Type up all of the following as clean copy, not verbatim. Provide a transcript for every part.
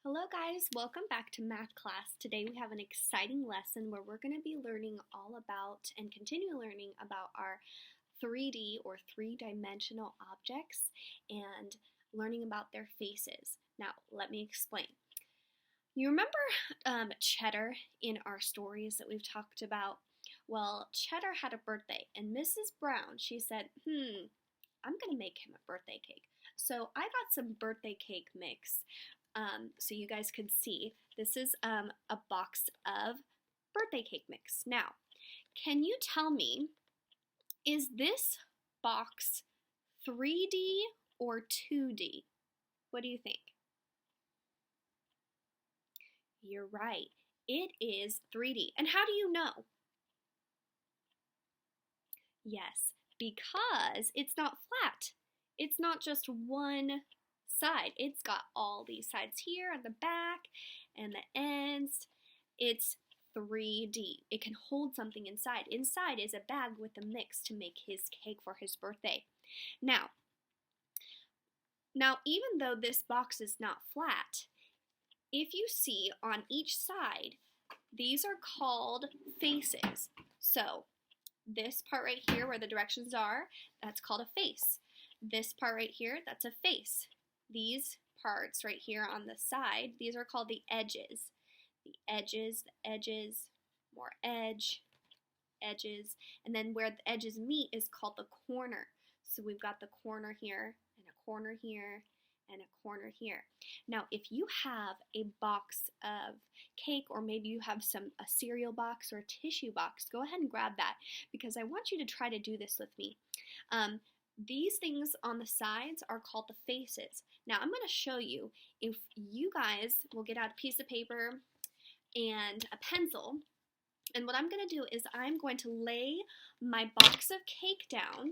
Hello guys, welcome back to math class. Today we have an exciting lesson where we're going to be learning all about and continue learning about our 3D or three-dimensional objects and learning about their faces. Now, let me explain. You remember Cheddar in our stories that we've talked about? Well, Cheddar had a birthday and Mrs. Brown, she said, I'm going to make him a birthday cake. So I got some birthday cake mix. So you guys could see, this is a box of birthday cake mix. Now, can you tell me, is this box 3D or 2D? What do you think? You're right, it is 3D. And how do you know? Yes, because it's not flat. It's not just one side. It's got all these sides here on the back and the ends. It's 3D. It can hold something inside. Inside is a bag with a mix to make his cake for his birthday. Now, even though this box is not flat, if you see on each side, these are called faces. So, this part right here where the directions are, that's called a face. This part right here, that's a face. These parts right here on the side, these are called the edges. The edges, more edge, edges, and then where the edges meet is called the corner. So we've got the corner here, and a corner here, and a corner here. Now, if you have a box of cake, or maybe you have a cereal box or a tissue box, go ahead and grab that, because I want you to try to do this with me. These things on the sides are called the faces. Now I'm going to show you, if you guys will get out a piece of paper and a pencil, and what I'm going to do is I'm going to lay my box of cake down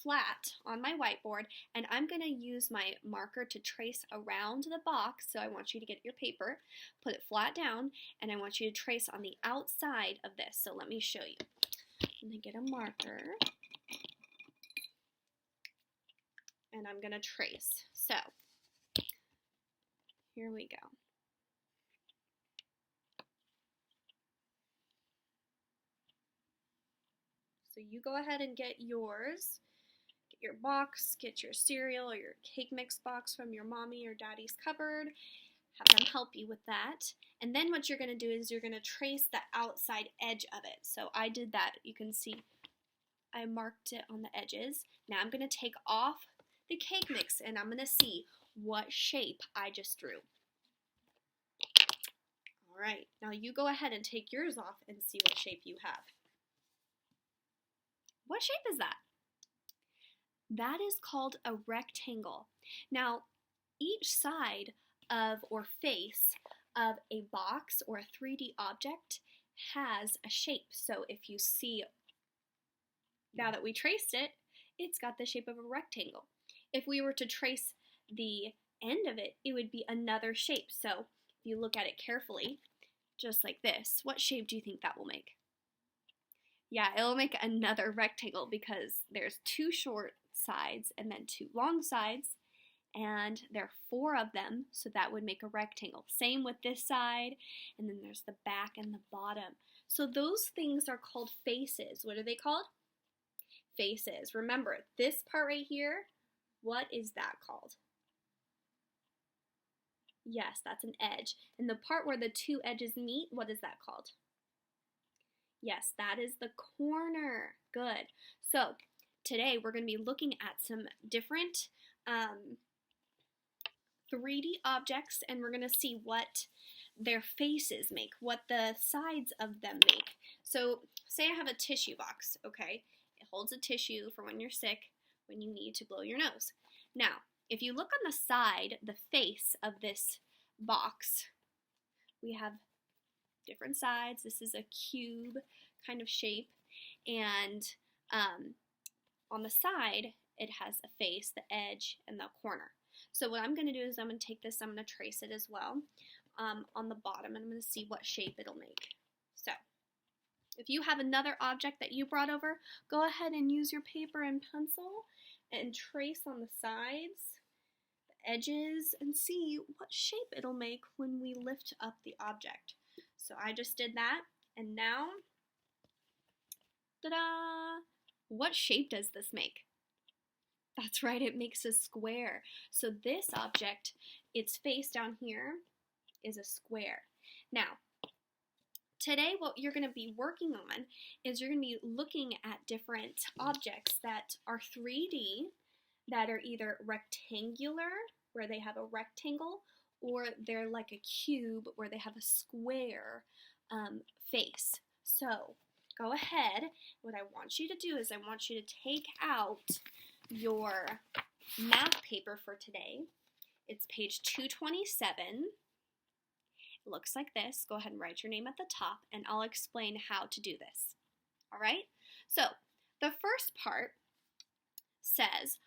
flat on my whiteboard, and I'm going to use my marker to trace around the box. So I want you to get your paper, put it flat down, and I want you to trace on the outside of this. So let me show you. I'm going to get a marker, and I'm going to trace. So, here we go. So you go ahead and get yours. Get your box, get your cereal or your cake mix box from your mommy or daddy's cupboard. Have them help you with that. And then what you're going to do is you're going to trace the outside edge of it. So I did that. You can see I marked it on the edges. Now I'm going to take off the cake mix, and I'm going to see what shape I just drew. Alright, now you go ahead and take yours off and see what shape you have. What shape is that? That is called a rectangle. Now, each side of or face of a box or a 3D object has a shape. So if you see, now that we traced it, it's got the shape of a rectangle. If we were to trace the end of it, it would be another shape. So if you look at it carefully, just like this, what shape do you think that will make? Yeah, it'll make another rectangle because there's two short sides and then two long sides, and there are four of them, so that would make a rectangle. Same with this side, and then there's the back and the bottom. So those things are called faces. What are they called? Faces. Remember, this part right here, what is that called? Yes, that's an edge. And the part where the two edges meet, what is that called? Yes, that is the corner. Good. So today we're going to be looking at some different 3D objects, and we're going to see what their faces make, what the sides of them make. So say I have a tissue box, okay? It holds a tissue for when you're sick, when you need to blow your nose. Now, if you look on the side, the face of this box, we have different sides. This is a cube kind of shape, and on the side, it has a face, the edge, and the corner. So what I'm going to do is I'm going to take this, I'm going to trace it as well on the bottom, and I'm going to see what shape it'll make. So if you have another object that you brought over, go ahead and use your paper and pencil and trace on the sides, edges and see what shape it'll make when we lift up the object. So I just did that, and now, ta-da! What shape does this make? That's right, it makes a square. So this object, its face down here, is a square. Now, today what you're going to be working on is you're going to be looking at different objects that are 3D, that are either rectangular, where they have a rectangle, or they're like a cube, where they have a square face. So, go ahead. What I want you to do is I want you to take out your math paper for today. It's page 227. It looks like this. Go ahead and write your name at the top, and I'll explain how to do this. All right? So, the first part says,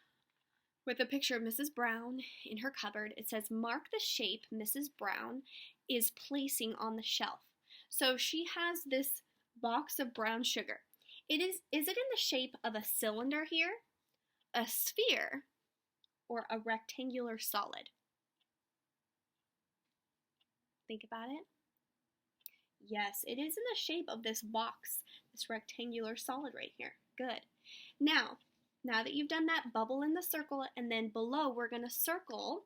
with a picture of Mrs. Brown in her cupboard, it says, mark the shape Mrs. Brown is placing on the shelf. So she has this box of brown sugar. Is it in the shape of a cylinder here, a sphere, or a rectangular solid? Think about it. Yes, it is in the shape of this box, this rectangular solid right here. Good. Now that you've done that, bubble in the circle, and then below we're going to circle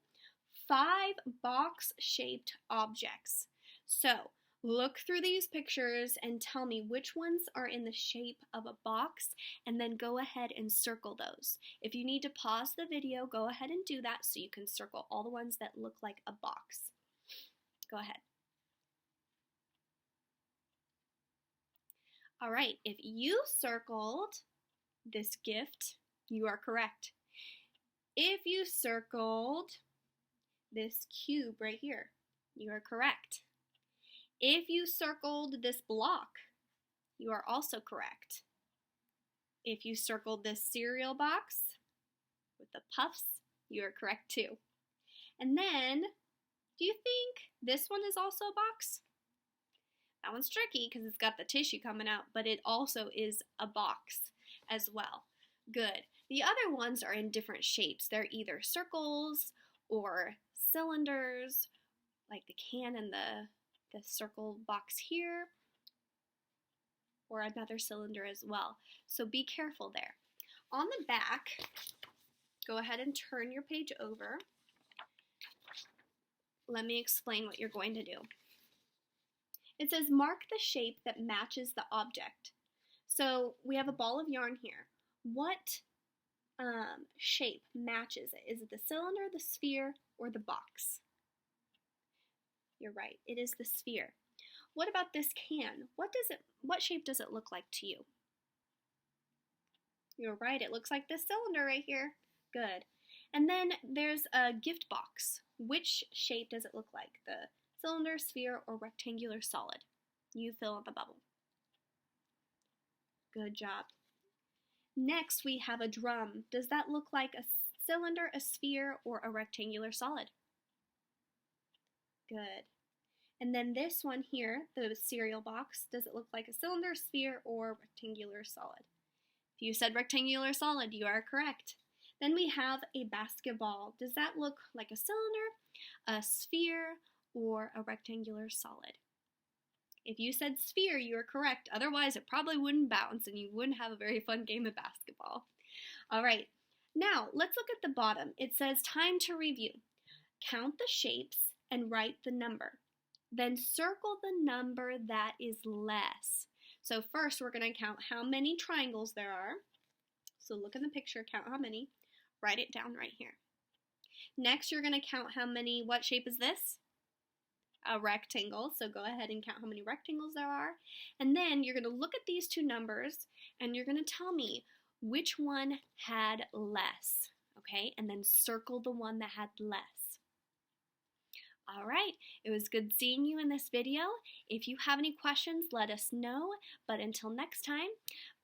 5 box-shaped objects. So, look through these pictures and tell me which ones are in the shape of a box, and then go ahead and circle those. If you need to pause the video, go ahead and do that so you can circle all the ones that look like a box. Go ahead. All right, if you circled this gift, you are correct. If you circled this cube right here, you are correct. If you circled this block, you are also correct. If you circled this cereal box with the puffs, you are correct too. And then, do you think this one is also a box? That one's tricky because it's got the tissue coming out, but it also is a box as well. Good. The other ones are in different shapes. They're either circles or cylinders, like the can and the circle box here, or another cylinder as well. So be careful there. On the back, go ahead and turn your page over. Let me explain what you're going to do. It says mark the shape that matches the object. So we have a ball of yarn here. What shape matches it? Is it the cylinder, the sphere, or the box? You're right, it is the sphere. What about this can? What shape does it look like to you? You're right, it looks like this cylinder right here. Good. And then there's a gift box. Which shape does it look like? The cylinder, sphere, or rectangular solid? You fill in the bubble. Good job. Next, we have a drum. Does that look like a cylinder, a sphere, or a rectangular solid? Good. And then this one here, the cereal box, does it look like a cylinder, sphere, or rectangular solid? If you said rectangular solid, you are correct. Then we have a basketball. Does that look like a cylinder, a sphere, or a rectangular solid? If you said sphere, you are correct. Otherwise, it probably wouldn't bounce and you wouldn't have a very fun game of basketball. All right, now let's look at the bottom. It says time to review. Count the shapes and write the number. Then circle the number that is less. So first, we're going to count how many triangles there are. So look in the picture, count how many. Write it down right here. Next, you're going to count how many, what shape is this? A rectangle, so go ahead and count how many rectangles there are. And then you're going to look at these two numbers and you're going to tell me which one had less, okay? And then circle the one that had less. All right, it was good seeing you in this video. If you have any questions, let us know. But until next time,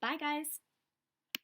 bye guys.